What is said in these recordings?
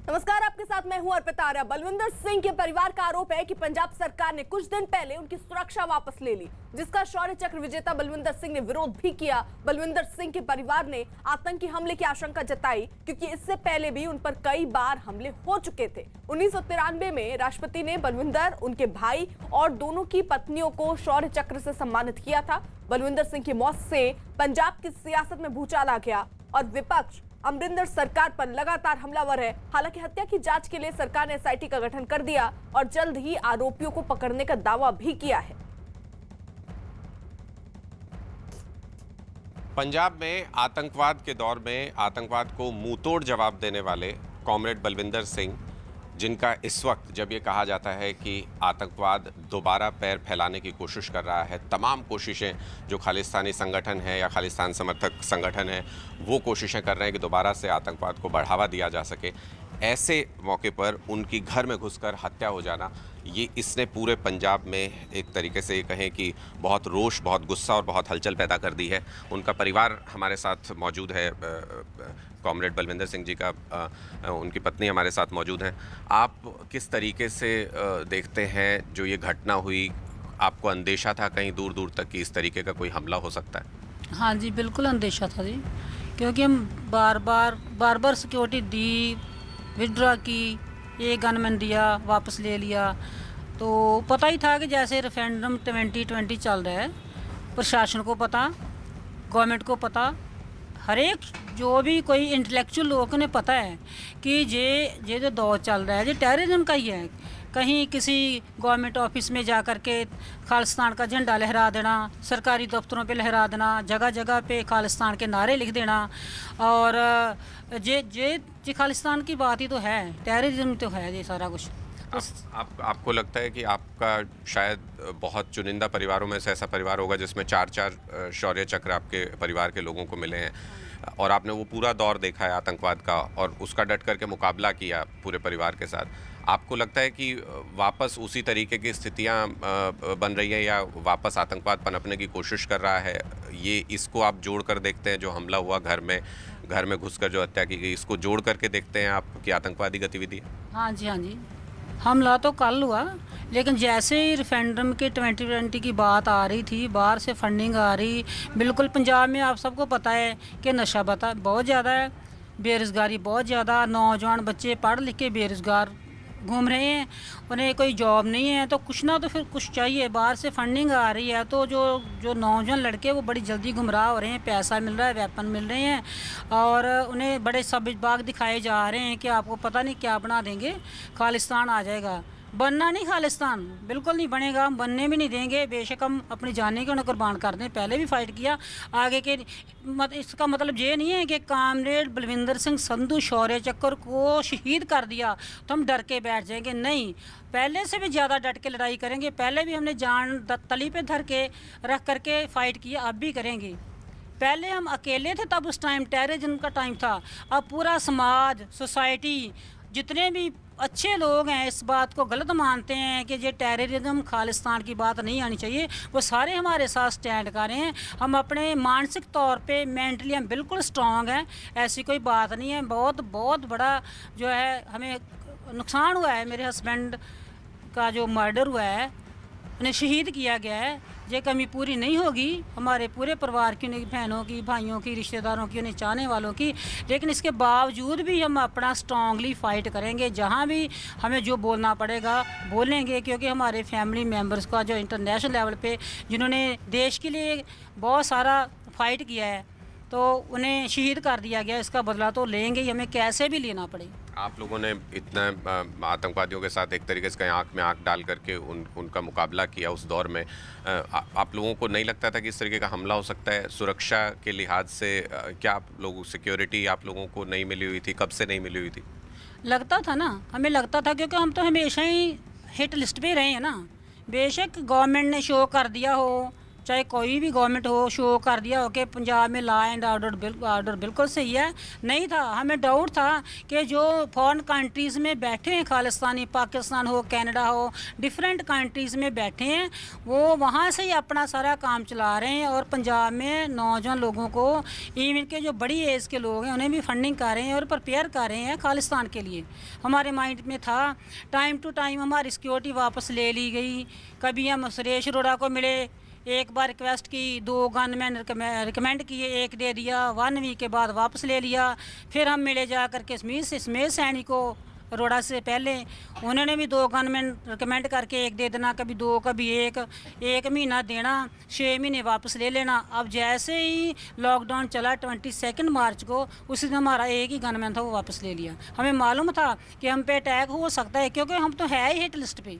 नमस्कार, आपके साथ मैं हूं अर्पिता आर्या। बलविंदर सिंह के परिवार का आरोप है कि पंजाब सरकार ने कुछ दिन पहले उनकी सुरक्षा वापस ले ली, जिसका शौर्य चक्र विजेता बलविंदर सिंह ने विरोध भी किया। बलविंदर सिंह के परिवार ने आतंकी हमले की आशंका जताई, क्योंकि इससे पहले भी उन पर कई बार हमले हो चुके थे। 1993 में राष्ट्रपति ने बलविंदर, उनके भाई और दोनों की पत्नियों को शौर्य चक्र से सम्मानित किया था। बलविंदर सिंह की मौत से पंजाब की सियासत में भूचाल आ गया और विपक्ष अमरिंदर सरकार पर लगातार हमलावर है। हालांकि हत्या की जांच के लिए सरकार ने एसआईटी का गठन कर दिया और जल्द ही आरोपियों को पकड़ने का दावा भी किया है। पंजाब में आतंकवाद के दौर में आतंकवाद को मुंहतोड़ जवाब देने वाले कॉमरेड बलविंदर सिंह, जिनका इस वक्त जब ये कहा जाता है कि आतंकवाद दोबारा पैर फैलाने की कोशिश कर रहा है, तमाम कोशिशें जो खालिस्तानी संगठन है या खालिस्तान समर्थक संगठन है वो कोशिशें कर रहे हैं कि दोबारा से आतंकवाद को बढ़ावा दिया जा सके, ऐसे मौके पर उनकी घर में घुसकर हत्या हो जाना, ये इसने पूरे पंजाब में एक तरीके से ये कहें कि बहुत रोष, बहुत गुस्सा और बहुत हलचल पैदा कर दी है। उनका परिवार हमारे साथ मौजूद है, कॉमरेड बलविंदर सिंह जी का उनकी पत्नी हमारे साथ मौजूद हैं। आप किस तरीके से देखते हैं जो ये घटना हुई? आपको अंदेशा था कहीं दूर दूर तक कि इस तरीके का कोई हमला हो सकता है? हाँ जी, बिल्कुल अंदेशा था जी, क्योंकि हम बार बार सिक्योरिटी दी, विड्रॉ की, ये गनमैन दिया, वापस ले लिया। तो पता ही था कि जैसे रेफरेंडम 2020 चल रहा है, प्रशासन को पता, गवर्नमेंट को पता, हर एक जो भी कोई इंटेलेक्चुअल लोगों को ने पता है कि ये जो दौर चल रहा है ये टेररिज्म का ही है। कहीं किसी गवर्नमेंट ऑफिस में जा कर के खालिस्तान का झंडा लहरा देना, सरकारी दफ्तरों पे लहरा देना, जगह जगह पे खालिस्तान के नारे लिख देना, और ये खालिस्तान की बात ही तो है, टेररिज्म तो है ये सारा कुछ। आपको लगता है कि आपका शायद बहुत चुनिंदा परिवारों में से ऐसा परिवार होगा जिसमें 4 शौर्य चक्र आपके परिवार के लोगों को मिले हैं और आपने वो पूरा दौर देखा है आतंकवाद का और उसका डट करके मुकाबला किया पूरे परिवार के साथ। आपको लगता है कि वापस उसी तरीके की स्थितियां बन रही है या वापस आतंकवाद पनपने की कोशिश कर रहा है? ये इसको आप जोड़ कर देखते हैं, जो हमला हुआ घर में घुसकर जो हत्या की गई, इसको जोड़ करके देखते हैं आप कि आतंकवादी गतिविधि? हाँ जी, हमला तो कल हुआ, लेकिन जैसे ही रेफरेंडम के 2020 की बात आ रही थी, बाहर से फंडिंग आ रही, बिल्कुल पंजाब में आप सबको पता है कि नशा बहुत ज़्यादा है, बेरोज़गारी बहुत ज़्यादा, नौजवान बच्चे पढ़ लिख के बेरोज़गार घूम रहे हैं, उन्हें कोई जॉब नहीं है, तो कुछ ना तो फिर कुछ चाहिए। बाहर से फंडिंग आ रही है तो जो नौजवान लड़के वो बड़ी जल्दी गुमराह हो रहे हैं, पैसा मिल रहा है, वेपन मिल रहे हैं और उन्हें बड़े सब बाग दिखाए जा रहे हैं कि आपको पता नहीं क्या बना देंगे, खालिस्तान आ जाएगा। बनना नहीं खालिस्तान, बिल्कुल नहीं बनेगा, हम बनने भी नहीं देंगे। बेशक हम अपनी जाने के उन्हें कुर्बान कर दें, पहले भी फाइट किया आगे के इसका मतलब ये नहीं है कि कॉमरेड बलविंदर सिंह संधू शौर्य चक्र को शहीद कर दिया तो हम डर के बैठ जाएंगे, नहीं, पहले से भी ज़्यादा डट के लड़ाई करेंगे। पहले भी हमने जान तली पे धर के रख करके फ़ाइट किया, अब भी करेंगे। पहले हम अकेले थे तब उस टाइम टेररिज्म का टाइम था, अब पूरा समाज, सोसाइटी, जितने भी अच्छे लोग हैं इस बात को गलत मानते हैं कि ये टेररिज्म खालिस्तान की बात नहीं आनी चाहिए, वो सारे हमारे साथ स्टैंड कर रहे हैं। हम अपने मानसिक तौर पे मेंटली हम बिल्कुल स्ट्रॉन्ग हैं, ऐसी कोई बात नहीं है। बहुत बड़ा जो है हमें नुकसान हुआ है, मेरे हस्बैंड का जो मर्डर हुआ है, उन्हें शहीद किया गया है, ये कमी पूरी नहीं होगी हमारे पूरे परिवार की, उनकी बहनों की, भाइयों की, रिश्तेदारों की, उन्हें चाहने वालों की, लेकिन इसके बावजूद भी हम अपना स्ट्रांगली फ़ाइट करेंगे। जहाँ भी हमें जो बोलना पड़ेगा बोलेंगे, क्योंकि हमारे फैमिली मेम्बर्स का जो इंटरनेशनल लेवल पे जिन्होंने देश के लिए बहुत सारा फ़ाइट किया है तो उन्हें शहीद कर दिया गया, इसका बदला तो लेंगे ही, हमें कैसे भी लेना पड़े। आप लोगों ने इतना आतंकवादियों के साथ एक तरीके से आंख में आंख डाल करके उनका मुकाबला किया उस दौर में, आप लोगों को नहीं लगता था कि इस तरीके का हमला हो सकता है? सुरक्षा के लिहाज से क्या आप लोगों सिक्योरिटी आप लोगों को नहीं मिली हुई थी? कब से नहीं मिली हुई थी? लगता था ना, हमें लगता था, क्योंकि हम तो हमेशा ही हिट लिस्ट पे रहे हैं ना। बेशक गवर्नमेंट ने शो कर दिया हो, चाहे कोई भी गवर्नमेंट हो, शो कर दिया हो कि पंजाब में लॉ एंड ऑर्डर बिल्कुल सही है। नहीं था, हमें डाउट था कि जो फॉरेन कंट्रीज़ में बैठे हैं, खालिस्तानी, पाकिस्तान हो, कनाडा हो, डिफरेंट कंट्रीज़ में बैठे हैं, वो वहाँ से ही अपना सारा काम चला रहे हैं और पंजाब में नौजवान लोगों को, इवन के जो बड़ी एज के लोग हैं, उन्हें भी फंडिंग कर रहे हैं और प्रिपेयर कर रहे हैं खालिस्तान के लिए। हमारे माइंड में था, टाइम टू टाइम हमारी सिक्योरिटी वापस ले ली गई। कभी हम सुरेश अरोड़ा को मिले, एक बार रिक्वेस्ट की, 2 गनमैन रिकमेंड किए, 1 दे दिया, 1 वीक के बाद वापस ले लिया। फिर हम मिले जा करके स्मिथ सैनी को, अरोड़ा से पहले, उन्होंने भी 2 गनमैन रिकमेंड करके 1 दे देना, कभी 2 कभी 1 महीना देना, 6 महीने वापस ले लेना। अब जैसे ही लॉकडाउन चला 22 मार्च को, उसी दिन हमारा एक ही गनमैन था, वो वापस ले लिया। हमें मालूम था कि हम पे अटैक हो सकता है, क्योंकि हम तो है ही हिट लिस्ट पे।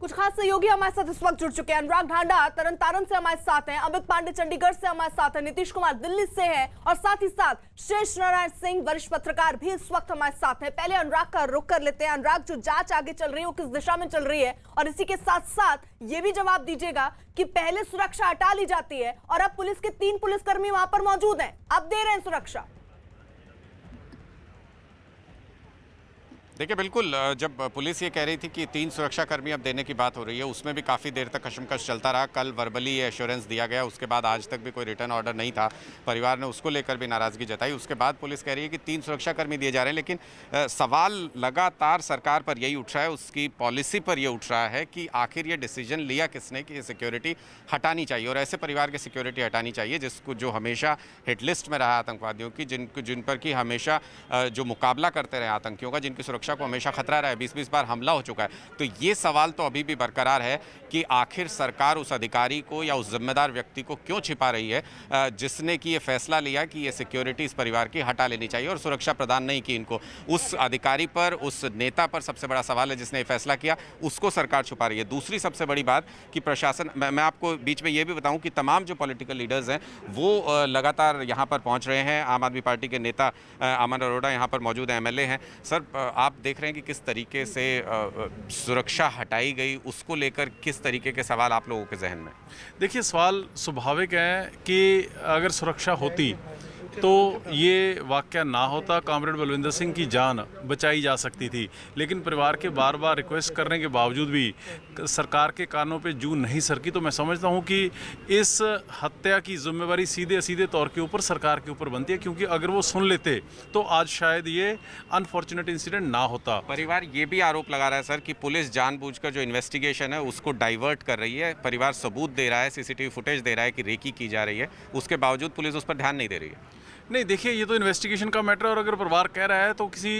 कुछ खास सहयोगी हमारे साथ इस वक्त जुड़ चुके हैं। अनुराग ढांडा तरन तारण से हमारे साथ हैं, अमित पांडे चंडीगढ़ से हमारे साथ हैं, नीतीश कुमार दिल्ली से हैं और साथ ही साथ शेष नारायण सिंह वरिष्ठ पत्रकार भी इस वक्त हमारे साथ हैं। पहले अनुराग का रुख कर लेते हैं। अनुराग, जो जांच आगे चल रही है वो किस दिशा में चल रही है, और इसी के साथ साथ ये भी जवाब दीजिएगा कि पहले सुरक्षा हटा ली जाती है और अब पुलिस के 3 पुलिसकर्मी वहां पर मौजूद हैं, अब दे रहे हैं सुरक्षा। देखिए, बिल्कुल, जब पुलिस ये कह रही थी कि 3 सुरक्षाकर्मी अब देने की बात हो रही है, उसमें भी काफ़ी देर तक कशमकश चलता रहा। कल वर्बली एश्योरेंस दिया गया, उसके बाद आज तक भी कोई रिटर्न ऑर्डर नहीं था। परिवार ने उसको लेकर भी नाराज़गी जताई। उसके बाद पुलिस कह रही है कि 3 सुरक्षाकर्मी दिए जा रहे हैं, लेकिन सवाल लगातार सरकार पर यही उठ रहा है, उसकी पॉलिसी पर यह उठ रहा है कि आखिर ये डिसीजन लिया किसने कि ये सिक्योरिटी हटानी चाहिए, और ऐसे परिवार की सिक्योरिटी हटानी चाहिए जिसको, जो हमेशा हिटलिस्ट में रहा आतंकवादियों की, जिन पर कि हमेशा जो मुकाबला करते रहे आतंकियों का, जिनकी सुरक्षा को हमेशा खतरा रहा है, 20-20 बार हमला हो चुका है। तो ये सवाल तो अभी भी बरकरार है कि आखिर सरकार उस अधिकारी को या उस जिम्मेदार व्यक्ति को क्यों छिपा रही है जिसने कि ये फैसला लिया कि ये सिक्योरिटी इस परिवार की हटा लेनी चाहिए और सुरक्षा प्रदान नहीं की इनको। उस अधिकारी पर, उस नेता पर सबसे बड़ा सवाल है जिसने ये फैसला किया, उसको सरकार छुपा रही है। दूसरी सबसे बड़ी बात कि प्रशासन, मैं आपको बीच में ये भी बताऊं कि तमाम जो पॉलिटिकल लीडर्स हैं वो लगातार यहाँ पर पहुँच रहे हैं। आम आदमी पार्टी के नेता अमन अरोड़ा यहाँ पर मौजूद हैं, MLA हैं। सर, आप देख रहे हैं कि किस तरीके से सुरक्षा हटाई गई, उसको लेकर किस तरीके के सवाल आप लोगों के जहन में? देखिए, सवाल स्वाभाविक है कि अगर सुरक्षा होती तो ये वाक़या ना होता, कॉमरेड बलविंदर सिंह की जान बचाई जा सकती थी। लेकिन परिवार के बार बार रिक्वेस्ट करने के बावजूद भी सरकार के कानों पे जूं नहीं सरकी। तो मैं समझता हूं कि इस हत्या की जिम्मेवारी सीधे सीधे तौर के ऊपर सरकार के ऊपर बनती है, क्योंकि अगर वो सुन लेते तो आज शायद ये अनफॉर्चुनेट इंसिडेंट ना होता। परिवार ये भी आरोप लगा रहा है सर कि पुलिस जानबूझकर जो इन्वेस्टिगेशन है उसको डाइवर्ट कर रही है। परिवार सबूत दे रहा है, CCTV फुटेज दे रहा है कि रेकी की जा रही है, उसके बावजूद पुलिस उस पर ध्यान नहीं दे रही है। नहीं, देखिए, ये तो इन्वेस्टिगेशन का मैटर है, और अगर परिवार कह रहा है तो किसी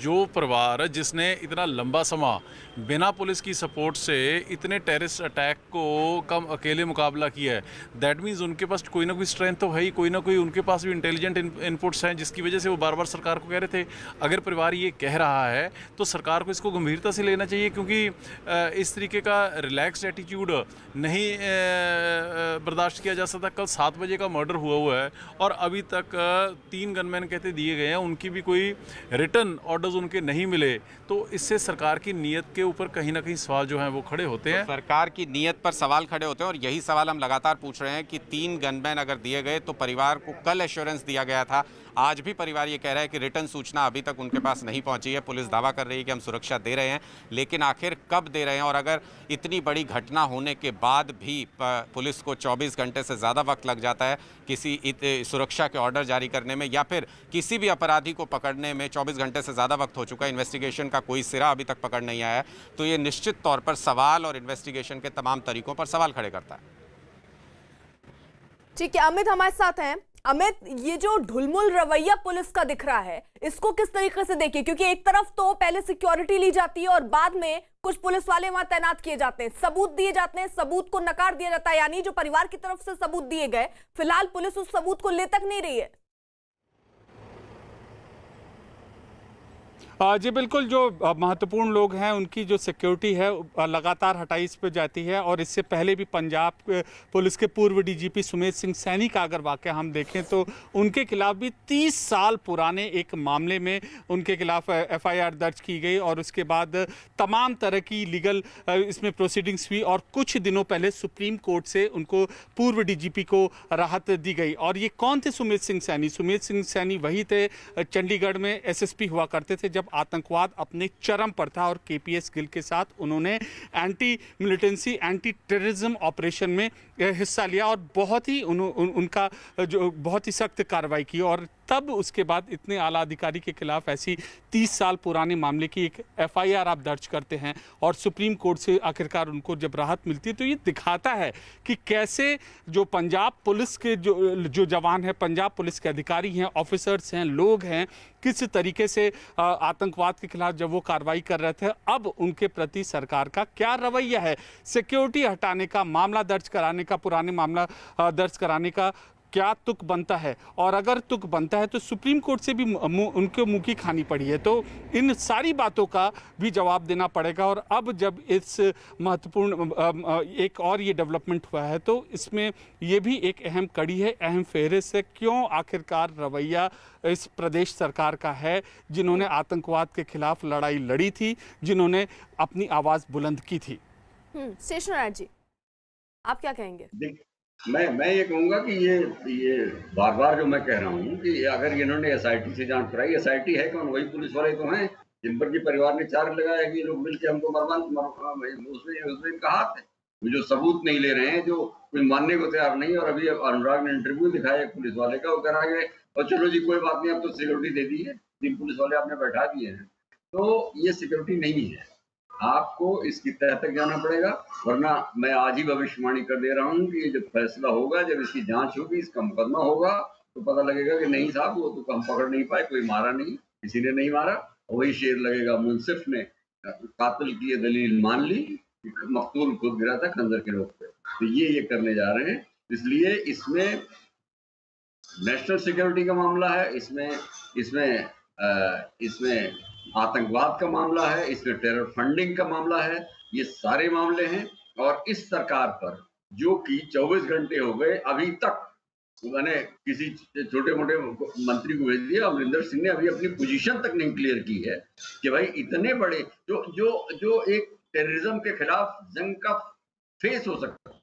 जो परिवार जिसने इतना लंबा समय बिना पुलिस की सपोर्ट से इतने टेररिस्ट अटैक को कम अकेले मुकाबला किया है, दैट मीन्स उनके पास कोई ना कोई स्ट्रेंथ तो है ही, कोई ना कोई उनके पास भी इंटेलिजेंट इनपुट्स हैं जिसकी वजह से वो बार बार सरकार को कह रहे थे। अगर परिवार ये कह रहा है तो सरकार को इसको गंभीरता से लेना चाहिए, क्योंकि इस तरीके का रिलैक्स्ड एटीट्यूड नहीं बर्दाश्त किया जा सकता। कल 7 बजे का मर्डर हुआ है और अभी तक 3 गनमैन कहते दिए गए हैं, उनकी भी कोई रिटर्न ऑर्डर्स उनके नहीं मिले। तो इससे सरकार की नीयत के ऊपर कहीं ना कहीं सवाल जो हैं वो खड़े होते हैं। तो सरकार की नीयत पर सवाल खड़े होते हैं, और यही सवाल हम लगातार पूछ रहे हैं कि 3 गनमैन अगर दिए गए तो परिवार को कल एश्योरेंस दिया गया था, आज भी परिवार ये कह रहा है कि रिटर्न सूचना अभी तक उनके पास नहीं पहुंची है। पुलिस दावा कर रही है कि हम सुरक्षा दे रहे हैं, लेकिन आखिर कब दे रहे हैं? और अगर इतनी बड़ी घटना होने के बाद भी पुलिस को 24 घंटे से ज़्यादा वक्त लग जाता है किसी सुरक्षा के ऑर्डर जारी करने में, या फिर किसी भी अपराधी को पकड़ने में 24 घंटे से ज़्यादा वक्त हो चुका है, इन्वेस्टिगेशन का कोई सिरा अभी तक पकड़ नहीं आया है, तो ये निश्चित तौर पर सवाल और इन्वेस्टिगेशन के तमाम तरीकों पर सवाल खड़े करता है। ठीक है, अमित हमारे साथ हैं। अमित, ये जो ढुलमुल रवैया पुलिस का दिख रहा है, इसको किस तरीके से देखिए? क्योंकि एक तरफ तो पहले सिक्योरिटी ली जाती है और बाद में कुछ पुलिस वाले वहां तैनात किए जाते हैं, सबूत दिए जाते हैं, सबूत को नकार दिया जाता है, यानी जो परिवार की तरफ से सबूत दिए गए, फिलहाल पुलिस उस सबूत को ले तक नहीं रही है। जी बिल्कुल, जो महत्वपूर्ण लोग हैं उनकी जो सिक्योरिटी है लगातार हटाई इस पर जाती है। और इससे पहले भी पंजाब पुलिस के पूर्व डीजीपी सुमेध सिंह सैनी का अगर वाकया हम देखें तो उनके खिलाफ भी 30 साल पुराने एक मामले में उनके खिलाफ एफआईआर दर्ज की गई और उसके बाद तमाम तरह की लीगल इसमें प्रोसीडिंग्स हुई और कुछ दिनों पहले सुप्रीम कोर्ट से उनको पूर्व डीजीपी को राहत दी गई। और ये कौन थे सुमेध सिंह सैनी? सुमेध सिंह सैनी वही थे, चंडीगढ़ में एसएसपी हुआ करते थे जब आतंकवाद अपने चरम पर था और केपीएस गिल के साथ उन्होंने anti militancy anti terrorism operation में हिस्सा लिया और बहुत ही उनका जो बहुत ही सख्त कार्रवाई की। और तब उसके बाद इतने आला अधिकारी के खिलाफ ऐसी 30 साल पुराने मामले की एक एफआईआर आप दर्ज करते हैं और सुप्रीम कोर्ट से आखिरकार उनको जब राहत मिलती है तो ये दिखाता है कि कैसे जो पंजाब पुलिस के जो जवान हैं, पंजाब पुलिस के अधिकारी हैं, ऑफिसर्स हैं, लोग हैं, किस तरीके से आतंकवाद के खिलाफ जब वो कार्रवाई कर रहे थे अब उनके प्रति सरकार का क्या रवैया है। सिक्योरिटी हटाने का मामला दर्ज कराने का, पुराने मामला दर्ज कराने का क्या तुक बनता है? और अगर तुक बनता है तो सुप्रीम कोर्ट से भी उनके मुंह की खानी पड़ी है। तो इन सारी बातों का भी जवाब देना पड़ेगा। और अब जब इस महत्वपूर्ण एक और ये डेवलपमेंट हुआ है तो इसमें ये भी एक अहम कड़ी है, अहम फेहरिस्त है, क्यों आखिरकार रवैया इस प्रदेश सरकार का है जिन्होंने आतंकवाद के खिलाफ लड़ाई लड़ी थी, जिन्होंने अपनी आवाज़ बुलंद की थी। स्टेशन राज जी, आप क्या कहेंगे? मैं ये कहूँगा कि ये बार बार जो मैं कह रहा हूँ कि अगर इन्होंने एसआईटी से जांच कराई, एसआईटी है कौन? वही पुलिस वाले तो हैं जिन पर की परिवार ने चार्ज लगाया कि लोग मिलकर हमको उसमें इनका हाथ है। जो सबूत नहीं ले रहे हैं, जो कोई मानने को तैयार नहीं। और अभी अनुराग ने इंटरव्यू दिखाया एक पुलिस वाले का, वो कह रहा है और चलो जी कोई बात नहीं, अब तो सिक्योरिटी दे दी है, 3 पुलिस वाले आपने बैठा दिए हैं। तो ये सिक्योरिटी नहीं है, आपको इसकी तह तक जाना पड़ेगा, वरना मैं आज ही भविष्यवाणी कर दे रहा हूँ कि जब फैसला होगा, जब इसकी जांच होगी, इसका मुकदमा होगा तो पता लगेगा कि नहीं साहब वो तो हम पकड़ नहीं पाए, कोई मारा नहीं, किसी ने नहीं मारा। वही शेर लगेगा मुंसिफ ने कातिल की दलील मान ली, मकतूल खुद गिरा था खंजर के नोक पे। तो ये करने जा रहे हैं, इसलिए इसमें नेशनल सिक्योरिटी का मामला है, इसमें आतंकवाद का मामला है, इसमें टेरर फंडिंग का मामला है, ये सारे मामले हैं। और इस सरकार पर जो कि 24 घंटे हो गए अभी तक मैंने किसी छोटे मोटे मंत्री को भेज दिया, अमरिंदर सिंह ने अभी अपनी पोजीशन तक नहीं क्लियर की है कि भाई इतने बड़े जो एक टेररिज्म के खिलाफ जंग का फेस हो सकता है,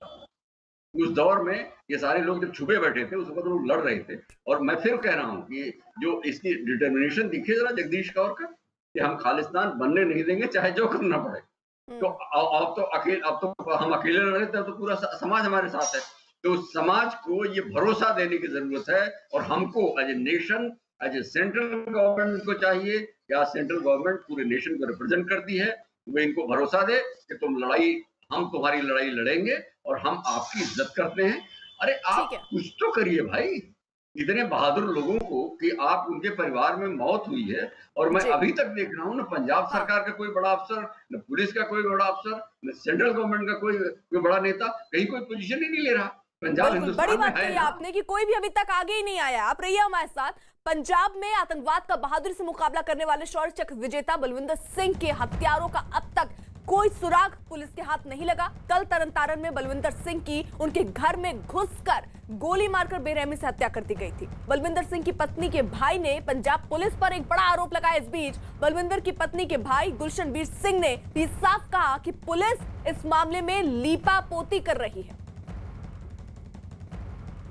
उस दौर में ये सारे लोग जब छुपे बैठे थे उस वक्त लोग लड़ रहे थे। और मैं फिर कह रहा हूँ कि जो इसकी डिटर्मिनेशन दिखे जरा जगदीश कौर का कि हम खालिस्तान बनने नहीं देंगे चाहे जो करना पड़े। तो अब तो हम अकेले लड़ रहे थे, तो पूरा समाज हमारे साथ है। तो उस समाज को ये भरोसा देने की जरूरत है और हमको as a nation, as a central government को चाहिए, या सेंट्रल गवर्नमेंट पूरे नेशन को रिप्रेजेंट करती है, वो इनको भरोसा दे कि हम तुम्हारी लड़ाई लड़ेंगे और हम आपकी इज्जत करते हैं। अरे आप कुछ तो करिए भाई, इतने बहादुर लोगों को कि आप उनके परिवार में मौत हुई है। और मैं अभी तक देख रहा हूँ ना पंजाब सरकार का कोई बड़ा अफसर, न पुलिस का कोई बड़ा अफसर, न सेंट्रल गवर्नमेंट का कोई बड़ा नेता कहीं कोई पोजीशन ही नहीं ले रहा। पंजाब हिंदुस्तान बड़ी बात कही आपने कि कोई भी अभी तक आगे ही नहीं आया। आप रहिए हमारे साथ। पंजाब में आतंकवाद का बहादुरी से मुकाबला करने वाले शौर्य चक्र विजेता बलविंदर सिंह के हत्यारों का अब तक कोई सुराग पुलिस के हाथ नहीं लगा। कल तरनतारन में बलविंदर सिंह की उनके घर में घुसकर गोली मारकर बेरहमी से हत्या कर दी गई थी। बलविंदर सिंह की पत्नी के भाई ने पंजाब पुलिस पर एक बड़ा आरोप लगाया। इस बीच बलविंदर की पत्नी के भाई गुलशनबीर सिंह ने भी साफ कहा कि पुलिस इस मामले में लीपापोती कर रही है।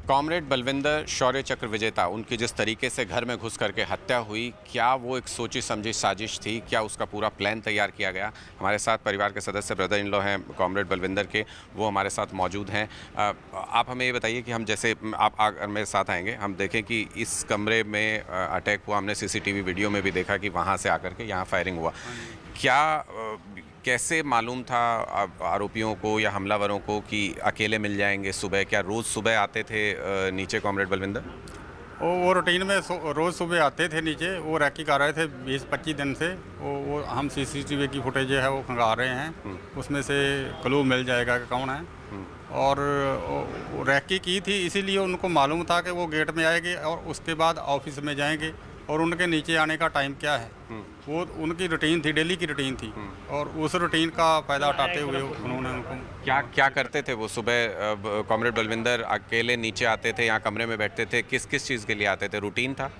कॉमरेड बलविंदर शौर्य चक्र विजेता, उनकी जिस तरीके से घर में घुस करके हत्या हुई, क्या वो एक सोची समझी साजिश थी? क्या उसका पूरा प्लान तैयार किया गया? हमारे साथ परिवार के सदस्य ब्रदर इन लॉ हैं कॉमरेड बलविंदर के, वो हमारे साथ मौजूद हैं। आप हमें ये बताइए कि हम जैसे आप अगर मेरे साथ आएंगे, हम देखें कि इस कमरे में अटैक हुआ, हमने CCTV वीडियो में भी देखा कि वहाँ से आकर के यहाँ फायरिंग हुआ। क्या कैसे मालूम था आरोपियों को या हमलावरों को कि अकेले मिल जाएंगे सुबह? क्या रोज़ सुबह आते थे नीचे कॉमरेड बलविंदर? वो रूटीन में रोज़ सुबह आते थे नीचे। वो रैकी कर रहे थे 20-25 दिन से। वो हम CCTV की फुटेज है वो खंगाल रहे हैं, उसमें से क्लू मिल जाएगा कि कौन है। और रैकी की थी, इसीलिए उनको मालूम था कि वो गेट में आएंगे और उसके बाद ऑफिस में जाएंगे और उनके नीचे आने का टाइम क्या है, वो उनकी रूटीन थी, डेली की रूटीन थी, और उस रूटीन का फ़ायदा उठाते हुए उन्होंने उनको क्या क्या करते थे वो? सुबह कॉमरेड बलविंदर अकेले नीचे आते थे, यहाँ कमरे में बैठते थे, किस किस चीज़ के लिए आते थे? रूटीन था?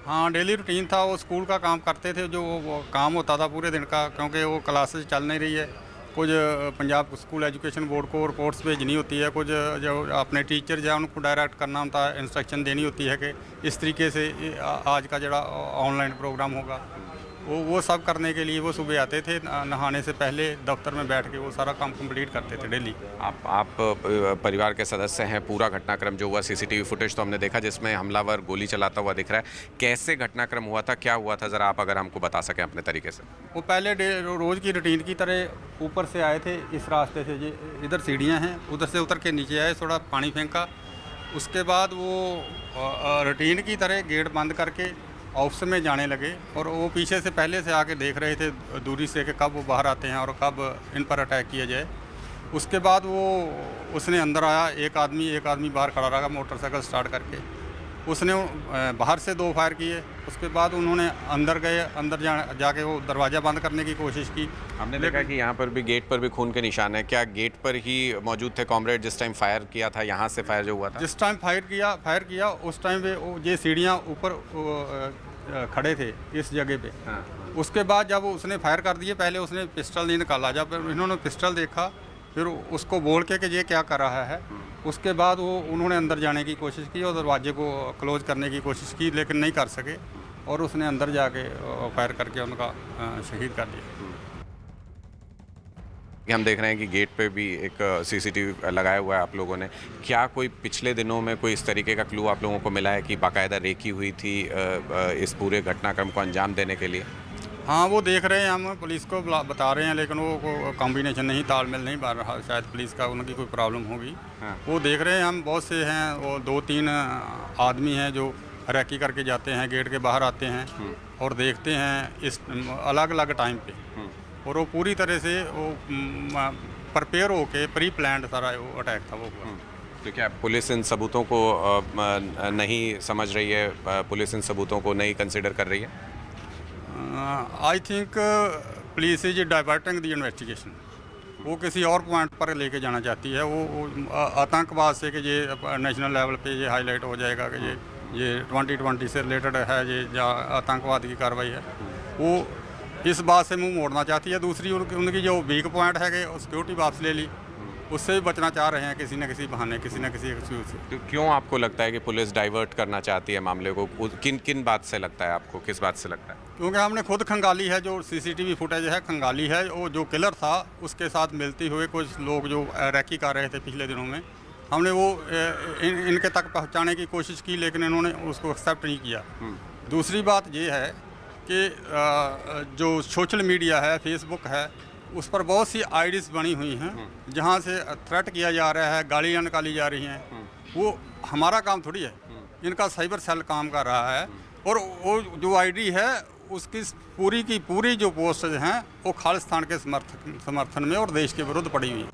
हाँ, डेली रूटीन था। वो स्कूल का काम करते थे, जो वो काम होता था पूरे दिन का, क्योंकि वो क्लासेस चल नहीं रही है। कुछ पंजाब स्कूल एजुकेशन बोर्ड को रिपोर्ट्स भेजनी होती है, कुछ जो अपने टीचर जो है उनको डायरेक्ट करना होता है, इंस्ट्रक्शन देनी होती है कि इस तरीके से आज का जरा ऑनलाइन प्रोग्राम होगा। वो सब करने के लिए वो सुबह आते थे, नहाने से पहले दफ्तर में बैठ के वो सारा काम कंप्लीट करते थे डेली। आप परिवार के सदस्य हैं। पूरा घटनाक्रम जो हुआ, सीसीटीवी फुटेज तो हमने देखा जिसमें हमलावर गोली चलाता हुआ दिख रहा है। कैसे घटनाक्रम हुआ था, क्या हुआ था, ज़रा आप अगर हमको बता सकें अपने तरीके से। वो पहले रोज़ की रूटीन की तरह ऊपर से आए थे, इस रास्ते से, ये इधर सीढ़ियाँ हैं, उधर से उतर के नीचे आए, थोड़ा पानी फेंका। उसके बाद वो रूटीन की तरह गेट बंद करके ऑफिस में जाने लगे, और वो पीछे से पहले से आके देख रहे थे दूरी से कि कब वो बाहर आते हैं और कब इन पर अटैक किया जाए। उसके बाद उसने अंदर आया, एक आदमी बाहर खड़ा रहा मोटरसाइकिल स्टार्ट करके। उसने बाहर से 2 फायर किए। उसके बाद उन्होंने अंदर गए, अंदर जाके वो दरवाज़ा बंद करने की कोशिश की। हमने देखा कि यहाँ पर भी गेट पर भी खून के निशान है। क्या गेट पर ही मौजूद थे कॉमरेड जिस टाइम फायर किया था? यहाँ से फायर जो हुआ था, जिस टाइम फायर किया उस टाइम पे ये सीढ़ियाँ ऊपर खड़े थे इस जगह पे। हाँ। उसके बाद जब उसने फायर कर दिए, पहले उसने पिस्टल नहीं निकाला। जब इन्होंने पिस्टल देखा, फिर उसको बोल के कि ये क्या कर रहा है, उसके बाद उन्होंने अंदर जाने की कोशिश की और दरवाजे को क्लोज करने की कोशिश की, लेकिन नहीं कर सके, और उसने अंदर जाके फायर करके उनका शहीद कर दिया। हम देख रहे हैं कि गेट पे भी एक सीसीटीवी लगाया हुआ है आप लोगों ने। क्या कोई पिछले दिनों में कोई इस तरीके का क्लू आप लोगों को मिला है कि बाकायदा रेकी हुई थी इस पूरे घटनाक्रम को अंजाम देने के लिए? हाँ, वो देख रहे हैं, हम पुलिस को बता रहे हैं, लेकिन वो कॉम्बिनेशन नहीं, तालमेल नहीं बन रहा। शायद पुलिस का उनकी कोई प्रॉब्लम होगी। हाँ। वो देख रहे हैं, हम बहुत से हैं, वो 2-3 आदमी हैं जो रैकी करके जाते हैं, गेट के बाहर आते हैं और देखते हैं इस अलग अलग टाइम पे, और वो पूरी तरह से वो प्रिपेयर होके प्री प्लान्ड सारा वो अटैक था वो हुआ। तो क्या पुलिस इन सबूतों को नहीं समझ रही है, पुलिस इन सबूतों को नहीं कंसिडर कर रही है? I think police is diverting the investigation. वो किसी और पॉइंट पर लेके जाना चाहती है। वो आतंकवाद से कि ये नेशनल लेवल पे ये हाईलाइट हो जाएगा कि ये 2020 से रिलेटेड है, ये आतंकवाद की कार्रवाई है। वो इस बात से मुंह मोड़ना चाहती है। दूसरी उनकी जो वीक पॉइंट है कि सिक्योरिटी वापस ले ली, उससे भी बचना चाह रहे हैं किसी न किसी बहाने, किसी न किसी एक्सक्यूज से। तो क्यों आपको लगता है कि पुलिस डाइवर्ट करना चाहती है मामले को? किन बात से लगता है आपको, किस बात से लगता है? क्योंकि हमने खुद खंगाली है, जो सीसीटीवी फुटेज है खंगाली है। वो जो किलर था उसके साथ मिलते हुए कुछ लोग जो रैकी कर रहे थे पिछले दिनों में, हमने वो इनके तक पहुंचाने की कोशिश की, लेकिन इन्होंने उसको एक्सेप्ट नहीं किया। दूसरी बात ये है कि जो सोशल मीडिया है, फेसबुक है, उस पर बहुत सी आईडीज़ बनी हुई हैं जहाँ से थ्रेट किया जा रहा है, गालियाँ निकाली जा रही हैं। वो हमारा काम थोड़ी है, इनका साइबर सेल काम कर रहा है। और वो जो आईडी है उसकी पूरी की पूरी जो पोस्ट हैं वो खालिस्तान के समर्थन में और देश के विरुद्ध पड़ी हुई हैं।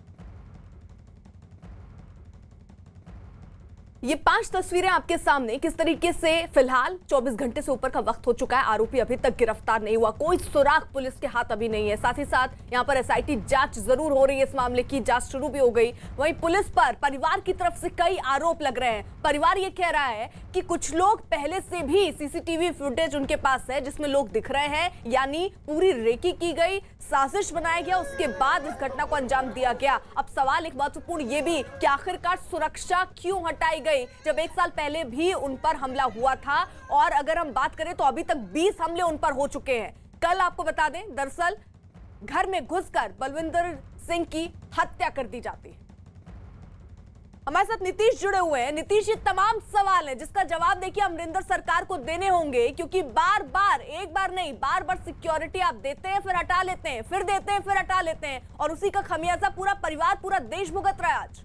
ये 5 तस्वीरें आपके सामने किस तरीके से फिलहाल 24 घंटे से ऊपर का वक्त हो चुका है, आरोपी अभी तक गिरफ्तार नहीं हुआ, कोई सुराग पुलिस के हाथ अभी नहीं है। साथ ही साथ यहाँ पर एसआईटी जांच जरूर हो रही है, इस मामले की जांच शुरू भी हो गई। वहीं पुलिस पर परिवार की तरफ से कई आरोप लग रहे हैं। परिवार ये कह रहा है कि कुछ लोग पहले से भी सीसीटीवी फुटेज उनके पास है जिसमें लोग दिख रहे हैं, यानी पूरी रेकी की गई, साजिश बनाया गया, उसके बाद इस घटना को अंजाम दिया गया। अब सवाल एक महत्वपूर्ण ये भी कि आखिरकार सुरक्षा क्यों हटाई गई, जब 1 साल पहले भी उन पर हमला हुआ था, और अगर हम बात करें तो अभी तक 20 हमले उन पर हो चुके हैं। कल आपको बता दें, दरअसल घर में घुसकर बलविंदर सिंह की हत्या कर दी जाती है। हमारे साथ नीतीश जुड़े हुए हैं। नीतीश, ये तमाम सवाल हैं जिसका जवाब देखिए अमरिंदर सरकार को देने होंगे, क्योंकि बार बार, एक बार नहीं, बार बार सिक्योरिटी आप देते हैं, फिर हटा लेते हैं, फिर देते हैं, फिर हटा लेते हैं, और उसी का खमियाजा पूरा परिवार, पूरा देश भुगत रहा है आज।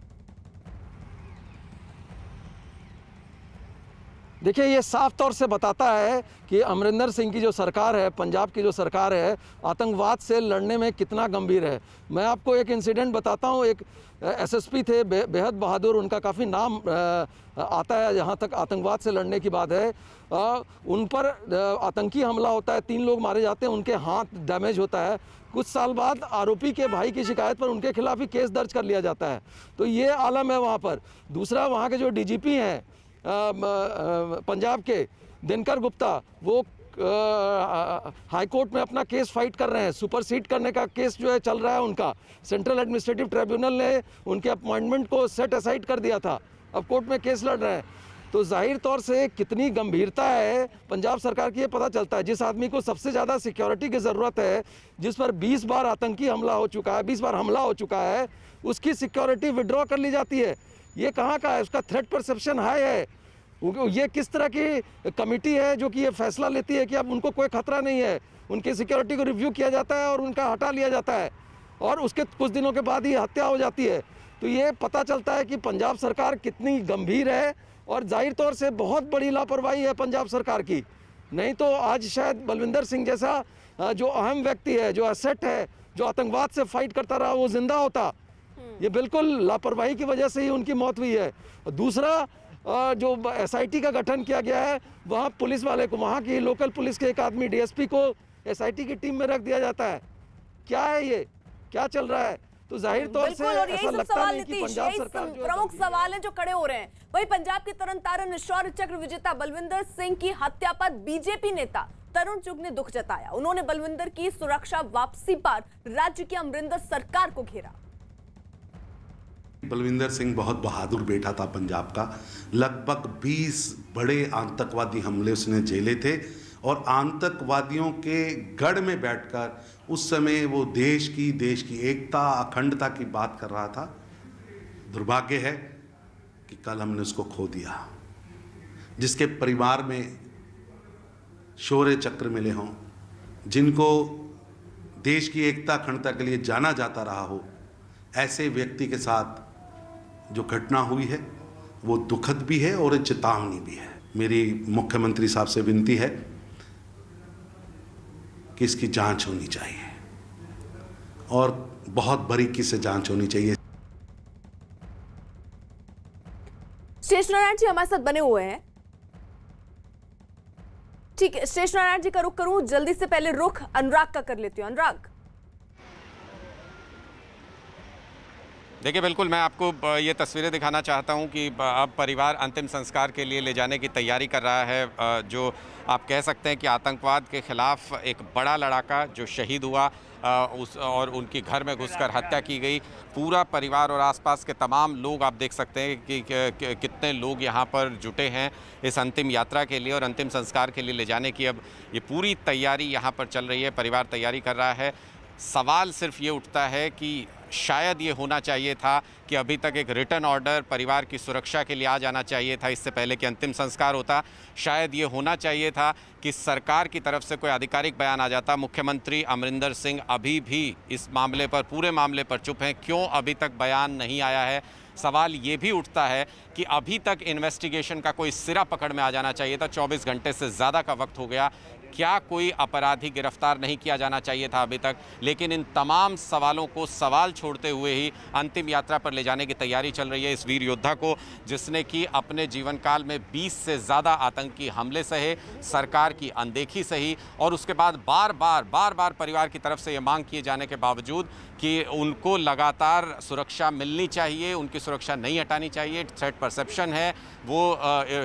देखिए, ये साफ तौर से बताता है कि अमरिंदर सिंह की जो सरकार है, पंजाब की जो सरकार है, आतंकवाद से लड़ने में कितना गंभीर है। मैं आपको एक इंसिडेंट बताता हूँ। एक एसएसपी थे बेहद बहादुर, उनका काफ़ी नाम आता है जहाँ तक आतंकवाद से लड़ने की बात है। उन पर आतंकी हमला होता है, 3 लोग मारे जाते हैं, उनके हाथ डैमेज होता है। कुछ साल बाद आरोपी के भाई की शिकायत पर उनके खिलाफ ही केस दर्ज कर लिया जाता है। तो ये आलम है वहाँ पर। दूसरा, वहाँ के जो डीजीपी हैं पंजाब के, दिनकर गुप्ता, वो हाई कोर्ट में अपना केस फाइट कर रहे हैं। सुपरसीड करने का केस जो है चल रहा है उनका। सेंट्रल एडमिनिस्ट्रेटिव ट्रिब्यूनल ने उनके अपॉइंटमेंट को सेट असाइड कर दिया था, अब कोर्ट में केस लड़ रहे हैं। तो जाहिर तौर से कितनी गंभीरता है पंजाब सरकार की, ये पता चलता है। जिस आदमी को सबसे ज़्यादा सिक्योरिटी की ज़रूरत है, जिस पर 20 बार आतंकी हमला हो चुका है, 20 बार हमला हो चुका है, उसकी सिक्योरिटी विड्रॉ कर ली जाती है। ये कहाँ का है? उसका थ्रेट परसेप्शन हाई है। ये किस तरह की कमेटी है जो कि ये फैसला लेती है कि अब उनको कोई खतरा नहीं है? उनकी सिक्योरिटी को रिव्यू किया जाता है और उनका हटा लिया जाता है, और उसके कुछ दिनों के बाद ही हत्या हो जाती है। तो ये पता चलता है कि पंजाब सरकार कितनी गंभीर है, और जाहिर तौर से बहुत बड़ी लापरवाही है पंजाब सरकार की। नहीं तो आज शायद बलविंदर सिंह जैसा जो अहम व्यक्ति है, जो एसेट है, जो आतंकवाद से फाइट करता रहा, वो जिंदा होता। ये बिल्कुल लापरवाही की वजह से ही उनकी मौत हुई है। दूसरा, जो एसआईटी का गठन किया गया है, वहाँ पुलिस वाले को, वहाँ की लोकल पुलिस के एक आदमी डीएसपी को एसआईटी की टीम में रख दिया जाता है। क्या है ये? क्या चल रहा है? तो जाहिर तौर से ऐसा लगता नहीं कि पंजाब सरकार जो प्रमुख सवाल है जो खड़े हो रहे हैं। वही पंजाब के तरन शौर्य चक्र विजेता बलविंदर सिंह की हत्या पर बीजेपी नेता तरुण चुग ने दुख जताया। उन्होंने बलविंदर की सुरक्षा वापसी पर राज्य की अमरिंदर सरकार को घेरा। बलविंदर सिंह बहुत बहादुर बेटा था पंजाब का। लगभग 20 बड़े आतंकवादी हमले उसने झेले थे, और आतंकवादियों के गढ़ में बैठकर उस समय वो देश की एकता, अखंडता की बात कर रहा था। दुर्भाग्य है कि कल हमने उसको खो दिया। जिसके परिवार में शौर्य चक्र मिले हों, जिनको देश की एकता, अखंडता के लिए जाना जाता रहा हो, ऐसे व्यक्ति के साथ जो घटना हुई है वो दुखद भी है और चेतावनी भी है। मेरी मुख्यमंत्री साहब से विनती है कि इसकी जांच होनी चाहिए, और बहुत बारीकी से जांच होनी चाहिए। शेष नारायण जी हमारे साथ बने हुए हैं। ठीक है, शेष नारायण जी का रुख करूं जल्दी से, पहले रुख अनुराग का कर लेती हूं। अनुराग, देखिए, बिल्कुल मैं आपको ये तस्वीरें दिखाना चाहता हूं कि अब परिवार अंतिम संस्कार के लिए ले जाने की तैयारी कर रहा है। जो आप कह सकते हैं कि आतंकवाद के खिलाफ एक बड़ा लड़ाका जो शहीद हुआ, और उनकी घर में घुसकर हत्या की गई। पूरा परिवार और आसपास के तमाम लोग, आप देख सकते हैं कि कितने लोग यहाँ पर जुटे हैं इस अंतिम यात्रा के लिए और अंतिम संस्कार के लिए ले जाने की। अब ये पूरी तैयारी यहाँ पर चल रही है, परिवार तैयारी कर रहा है। सवाल सिर्फ ये उठता है कि शायद ये होना चाहिए था कि अभी तक एक रिटर्न ऑर्डर परिवार की सुरक्षा के लिए आ जाना चाहिए था, इससे पहले कि अंतिम संस्कार होता। शायद ये होना चाहिए था कि सरकार की तरफ से कोई आधिकारिक बयान आ जाता। मुख्यमंत्री अमरिंदर सिंह अभी भी इस मामले पर, पूरे मामले पर चुप हैं। क्यों अभी तक बयान नहीं आया है? सवाल ये भी उठता है कि अभी तक इन्वेस्टिगेशन का कोई सिरा पकड़ में आ जाना चाहिए था। 24 घंटे से ज़्यादा का वक्त हो गया। क्या कोई अपराधी गिरफ्तार नहीं किया जाना चाहिए था अभी तक? लेकिन इन तमाम सवालों को सवाल छोड़ते हुए ही अंतिम यात्रा पर ले जाने की तैयारी चल रही है इस वीर योद्धा को, जिसने कि अपने जीवन काल में 20 से ज़्यादा आतंकी हमले सहे, सरकार की अनदेखी सही, और उसके बाद बार बार परिवार की तरफ से ये मांग किए जाने के बावजूद कि उनको लगातार सुरक्षा मिलनी चाहिए, उनकी सुरक्षा नहीं हटानी चाहिए। थ्रेट परसेप्शन है, वो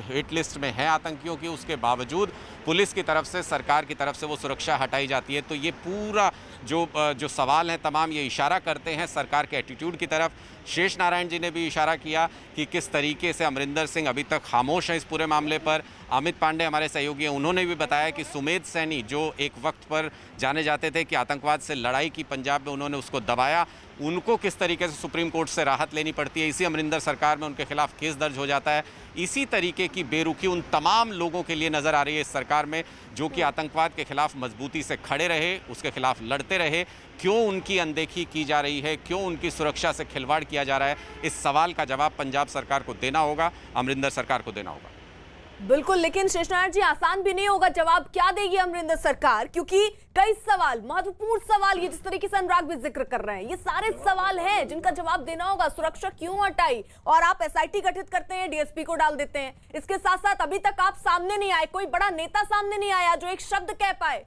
हिट लिस्ट में है आतंकियों की, उसके बावजूद पुलिस की तरफ से, सरकार की तरफ से वो सुरक्षा हटाई जाती है। तो ये पूरा जो सवाल हैं तमाम, ये इशारा करते हैं सरकार के एटीट्यूड की तरफ। शेष नारायण जी ने भी इशारा किया कि किस तरीके से अमरिंदर सिंह अभी तक खामोश हैं इस पूरे मामले पर। अमित पांडे हमारे सहयोगी हैं, उन्होंने भी बताया कि सुमेध सैनी, जो एक वक्त पर जाने जाते थे कि आतंकवाद से लड़ाई की पंजाब में, उन्होंने उसको दबाया, उनको किस तरीके से सुप्रीम कोर्ट से राहत लेनी पड़ती है। इसी अमरिंदर सरकार में उनके खिलाफ केस दर्ज हो जाता है। इसी तरीके की बेरुखी उन तमाम लोगों के लिए नज़र आ रही है इस सरकार में, जो कि आतंकवाद के खिलाफ मजबूती से खड़े रहे, उसके खिलाफ लड़ते रहे। क्यों उनकी अनदेखी की जा रही है? क्यों उनकी सुरक्षा से खिलवाड़ किया जा रहा है? इस सवाल का जवाब पंजाब सरकार को देना होगा, अमरिंदर सरकार को देना होगा। बिल्कुल, लेकिन शेषनारायण जी आसान भी नहीं होगा। जवाब क्या देगी अमरिंदर सरकार, क्योंकि कई सवाल, महत्वपूर्ण सवाल, ये जिस तरीके से अनुराग भी जिक्र कर रहे हैं, ये सारे सवाल हैं जिनका जवाब देना होगा। सुरक्षा क्यों हटाई, और आप एसआईटी गठित करते हैं, डीएसपी को डाल देते हैं। इसके साथ साथ अभी तक आप सामने नहीं आए, कोई बड़ा नेता सामने नहीं आया जो एक शब्द कह पाए।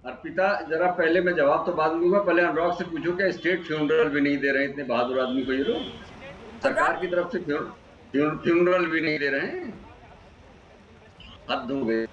अर्पिता, जरा पहले मैं जवाब तो बाद में दूंगा, पहले अनुराग से पूछो क्या स्टेट फ्यूनरल भी नहीं दे रहे इतने बहादुर आदमी को? ये लोग सरकार की तरफ से फ्यूनरल भी नहीं दे रहे हैं, हद हो गई।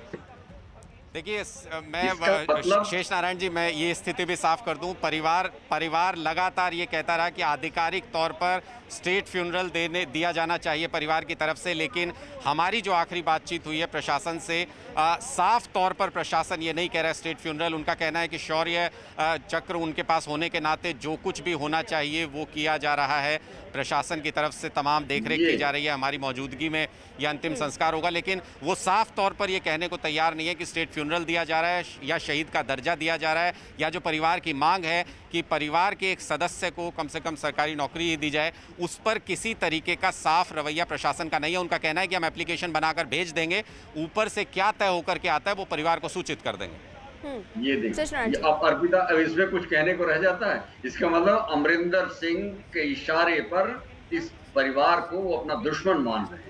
देखिए, मैं शेष नारायण जी, मैं ये स्थिति भी साफ कर दूं, परिवार लगातार ये कहता रहा कि आधिकारिक तौर पर स्टेट फ्यूनरल दिया जाना चाहिए परिवार की तरफ से, लेकिन हमारी जो आखिरी बातचीत हुई है प्रशासन से, साफ तौर पर प्रशासन ये नहीं कह रहा है स्टेट फ्यूनरल। उनका कहना है कि शौर्य चक्र उनके पास होने के नाते जो कुछ भी होना चाहिए वो किया जा रहा है। प्रशासन की तरफ से तमाम देखरेख की जा रही है, हमारी मौजूदगी में यह अंतिम संस्कार होगा, लेकिन वो साफ तौर पर ये कहने को तैयार नहीं है कि स्टेट फ्यूनरल दिया जा रहा है या शहीद का दर्जा दिया जा रहा है, या जो परिवार की मांग है कि परिवार के एक सदस्य को कम से कम सरकारी नौकरी दी जाए, उस पर किसी तरीके का साफ रवैया प्रशासन का नहीं है। उनका कहना है कि हम एप्लीकेशन बनाकर भेज देंगे, ऊपर से क्या तय होकर के आता है वो परिवार को सूचित कर देंगे। ये देखिए, अब अर्पिता, अब इसमें कुछ कहने को रह जाता है? इसका मतलब अमरिंदर सिंह के इशारे पर इस परिवार को वो अपना दुश्मन मान रहे हैं।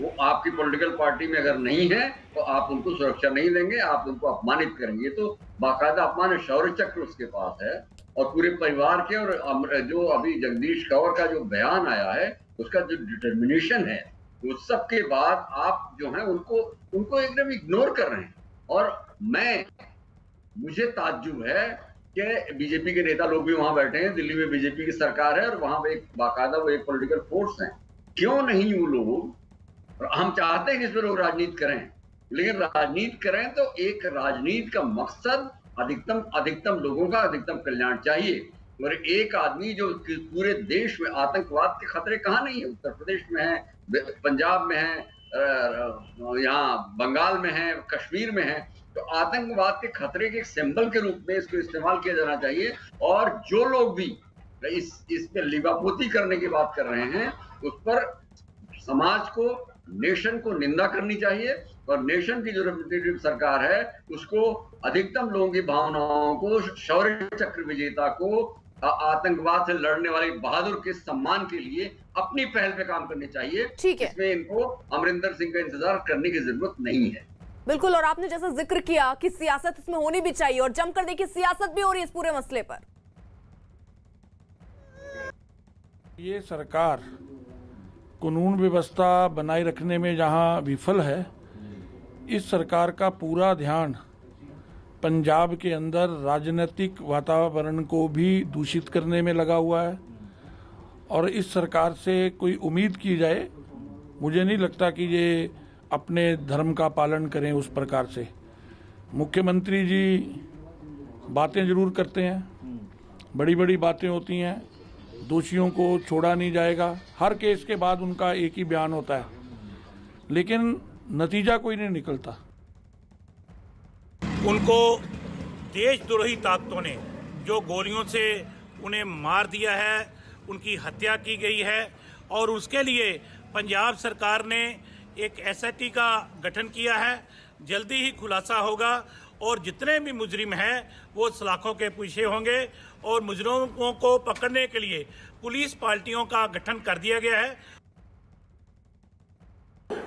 वो आपकी पॉलिटिकल पार्टी में अगर नहीं है तो आप उनको सुरक्षा नहीं देंगे, आप उनको अपमानित करेंगे। ये तो बाकायदा अपमान है, शौर्य चक्र उसके पास है। और पूरे परिवार के, और जो अभी जगदीश कौर का जो बयान आया है, उसका जो डिटर्मिनेशन है, उस सब के बाद आप जो है उनको एकदम इग्नोर कर रहे हैं। और मुझे ताज्जुब है कि बीजेपी के नेता लोग भी वहां बैठे हैं, दिल्ली में बीजेपी की सरकार है और वहां पे एक बाकायदा वो एक पॉलिटिकल फोर्स है। क्यों नहीं वो लोग, हम चाहते हैं कि इसमें लोग राजनीति करें, लेकिन राजनीति करें तो एक राजनीति का मकसद अधिकतम लोगों का अधिकतम कल्याण चाहिए। और एक आदमी जो पूरे देश में आतंकवाद के खतरे कहाँ नहीं है, उत्तर प्रदेश में है, पंजाब में है, यहाँ बंगाल में है, कश्मीर में है, तो आतंकवाद के खतरे के एक सिंबल के रूप में इसको इस्तेमाल किया जाना चाहिए। और जो लोग भी इस पे लिबापोती करने की बात कर रहे हैं, उस पर समाज को, नेशन को निंदा करनी चाहिए। और नेशन की जो रिप्रेजेंटेटिव सरकार है उसको अधिकतम लोगों की भावनाओं को, शौर्य चक्र विजेता को, आतंकवाद से लड़ने वाले बहादुर के सम्मान के लिए अपनी पहल पे काम करने चाहिए। ठीक है, इसमें इनको अमरिंदर सिंह का इंतजार करने की जरूरत नहीं है। बिल्कुल, और आपने जैसा जिक्र किया कि सियासत इसमें होनी भी चाहिए, और जमकर देखिए सियासत भी हो रही है इस पूरे मसले पर। ये सरकार कानून व्यवस्था बनाए रखने में जहां विफल है, इस सरकार का पूरा ध्यान पंजाब के अंदर राजनीतिक वातावरण को भी दूषित करने में लगा हुआ है। और इस सरकार से कोई उम्मीद की जाए, मुझे नहीं लगता कि ये अपने धर्म का पालन करें उस प्रकार से। मुख्यमंत्री जी बातें जरूर करते हैं, बड़ी बड़ी बातें होती हैं, दोषियों को छोड़ा नहीं जाएगा, हर केस के बाद उनका एक ही बयान होता है, लेकिन नतीजा कोई नहीं निकलता। उनको देशद्रोही ताकतों ने जो गोलियों से उन्हें मार दिया है, उनकी हत्या की गई है, और उसके लिए पंजाब सरकार ने एक एसआईटी का गठन किया है। जल्दी ही खुलासा होगा और जितने भी मुजरिम हैं वो सलाखों के पीछे होंगे, और मुजरिमों को पकड़ने के लिए पुलिस पार्टियों का गठन कर दिया गया है।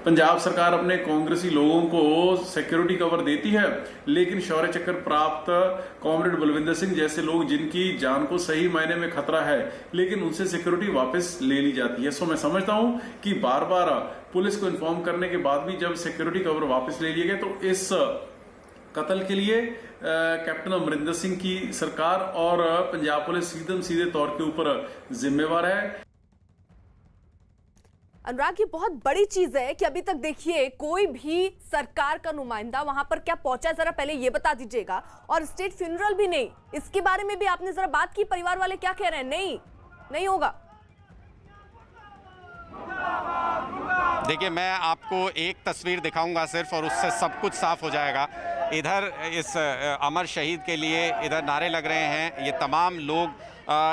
पंजाब सरकार अपने कांग्रेसी लोगों को सिक्योरिटी कवर देती है, लेकिन शौर्य चक्र प्राप्त कॉमरेड बलविंदर सिंह जैसे लोग जिनकी जान को सही मायने में खतरा है, लेकिन उनसे सिक्योरिटी वापस ले ली जाती है। सो मैं समझता हूं कि बार बार पुलिस को इन्फॉर्म करने के बाद भी जब सिक्योरिटी कवर वापस ले लिए गए, तो इस कत्ल के लिए कैप्टन अमरिंदर सिंह की सरकार और पंजाब पुलिस सीधे तौर के ऊपर जिम्मेवार है। अनुराग, ये बहुत बड़ी चीज है कि अभी तक देखिए कोई भी सरकार का नुमाइंदा वहां पर क्या पहुंचा, जरा पहले ये बता दीजिएगा। और स्टेट फ्यूनरल भी नहीं, इसके बारे में भी आपने जरा बात की, परिवार वाले क्या कह रहे हैं? नहीं होगा। देखिए, मैं आपको एक तस्वीर दिखाऊंगा सिर्फ, और उससे सब कुछ साफ हो जाएगा। इधर इस अमर शहीद के लिए इधर नारे लग रहे हैं। ये तमाम लोग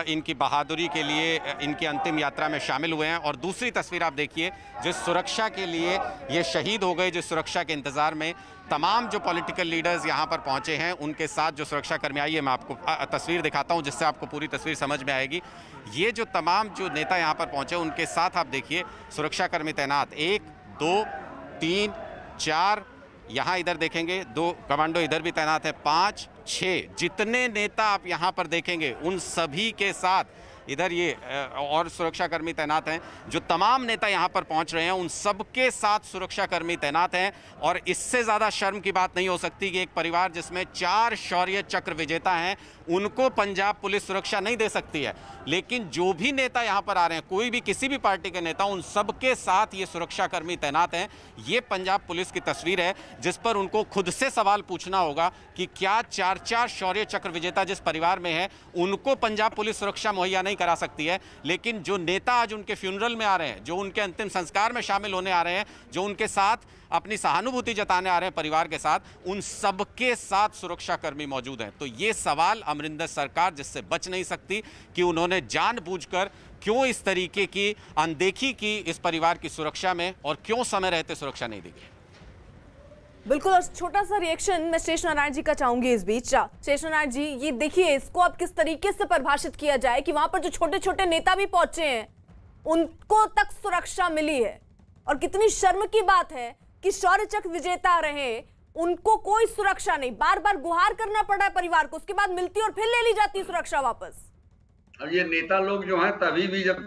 इनकी बहादुरी के लिए इनकी अंतिम यात्रा में शामिल हुए हैं। और दूसरी तस्वीर आप देखिए, जिस सुरक्षा के लिए ये शहीद हो गए, जिस सुरक्षा के इंतज़ार में तमाम जो पॉलिटिकल लीडर्स यहाँ पर पहुँचे हैं, उनके साथ जो सुरक्षा कर्मी आई है, मैं आपको तस्वीर दिखाता हूँ जिससे आपको पूरी तस्वीर समझ में आएगी। ये जो तमाम जो नेता यहाँ पर पहुँचे, उनके साथ आप देखिए सुरक्षा कर्मी तैनात, 1 2 3 4, यहाँ इधर देखेंगे 2 कमांडो इधर भी तैनात है, 5 6, जितने नेता आप यहाँ पर देखेंगे उन सभी के साथ इधर ये और सुरक्षाकर्मी तैनात हैं। जो तमाम नेता यहाँ पर पहुँच रहे हैं उन सबके साथ सुरक्षाकर्मी तैनात हैं। और इससे ज़्यादा शर्म की बात नहीं हो सकती कि एक परिवार जिसमें 4 शौर्य चक्र विजेता हैं, उनको पंजाब पुलिस सुरक्षा नहीं दे सकती है। लेकिन जो भी नेता यहाँ पर आ रहे हैं, कोई भी किसी भी पार्टी के नेता, उन सबके साथ ये सुरक्षाकर्मी तैनात हैं। ये पंजाब पुलिस की तस्वीर है जिस पर उनको खुद से सवाल पूछना होगा कि क्या 4 शौर्य चक्र विजेता जिस परिवार में है, उनको पंजाब पुलिस सुरक्षा मुहैया नहीं करा सकती है। लेकिन जो नेता आज उनके फ्यूनरल में आ रहे हैं, जो उनके अंतिम संस्कार में शामिल होने आ रहे हैं, जो उनके साथ अपनी सहानुभूति जताने आ रहे हैं परिवार के साथ, उन सबके साथ सुरक्षाकर्मी मौजूद हैं। तो ये सवाल अमरिंदर सरकार जिससे बच नहीं सकती कि उन्होंने जानबूझकर क्यों इस तरीके की अनदेखी की इस परिवार की सुरक्षा में, और क्यों समय रहते सुरक्षा नहीं दी गई। बिल्कुल। और छोटा सा रिएक्शन मैं शेष नारायण जी का चाहूंगी इस बीच। शेष नारायण जी, ये देखिए, इसको अब किस तरीके से परिभाषित किया जाए कि वहां पर जो छोटे छोटे नेता भी पहुंचे हैं उनको तक सुरक्षा मिली है, और कितनी शर्म की बात है कि शौर्य चक्र विजेता रहे उनको कोई सुरक्षा नहीं, बार बार गुहार करना पड़ा है परिवार को, उसके बाद मिलती और फिर ले ली जाती सुरक्षा वापस। अब ये नेता लोग जो हैं, तभी भी जब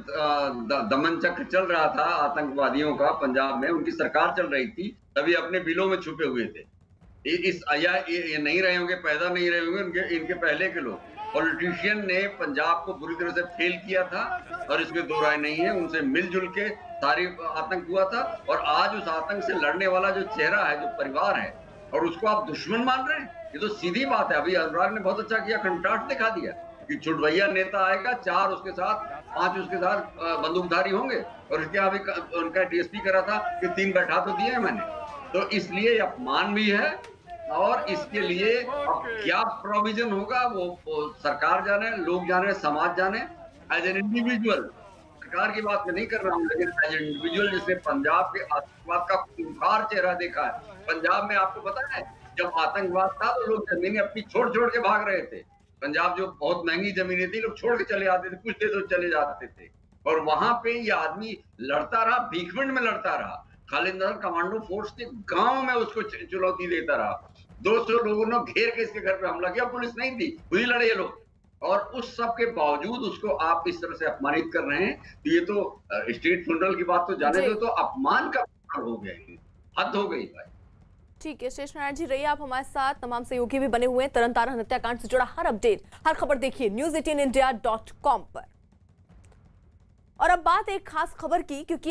दमन चक्र चल रहा था आतंकवादियों का पंजाब में, उनकी सरकार चल रही थी, तभी अपने बिलों में छुपे हुए थे। ये नहीं रहे होंगे, पैदा नहीं रहे होंगे इनके पहले के लोग। पॉलिटिशियन ने पंजाब को बुरी तरह से फेल किया था, और इसमें दो राय नहीं है। उनसे मिलजुल के सारी आतंक हुआ था, और आज उस आतंक से लड़ने वाला जो चेहरा है, जो परिवार है, और उसको आप दुश्मन मान रहे हैं, ये तो सीधी बात है। अभी अनुराग ने बहुत अच्छा किया, कंट्रास्ट दिखा दिया कि छुटभैया नेता आएगा, 4 उसके साथ, 5 उसके साथ बंदूकधारी होंगे, और इसके अभी उनका डीएसपी करा था कि 3 बैठा तो दिए हैं मैंने। तो इसलिए अपमान भी है, और इसके लिए अब क्या प्रोविजन होगा वो सरकार जाने, लोग जाने, समाज जाने। एज एन इंडिविजुअल, सरकार की बात मैं नहीं कर रहा हूँ, लेकिन एज एन इंडिविजुअल जिसने पंजाब के आतंकवाद का खूंखार चेहरा देखा है। पंजाब में आपको पता है, जब आतंकवाद था तो लोग जमीनें अपनी छोड़ के भाग रहे थे। पंजाब जो बहुत महंगी जमीनें थी, लोग छोड़ के चले आते थे, कुछ देर तो चले जाते थे, और वहां पे ये आदमी लड़ता रहा, भीखमंड में लड़ता रहा। खालिद कमांडो फोर्स के गांव में उसको चुनौती देता रहा। 200 लोगों ने घेर के इसके घर पे हमला किया, पुलिस नहीं थी, खुद ही लड़े ये लोग। और उस सब के बावजूद उसको आप इस तरह से अपमानित कर रहे हैं, तो ये तो स्टेट फ्यूनरल की बात तो जाने दो, तो अपमान का हो गया, हद हो गई भाई। ठीक है शेष नारायण जी, रहिए आप हमारे साथ। तमाम सहयोगी भी बने हुए हैं। तरनतारन हत्याकांड से जुड़ा हर अपडेट, हर खबर देखिए news18india.com पर। और अब बात एक खास खबर की, क्योंकि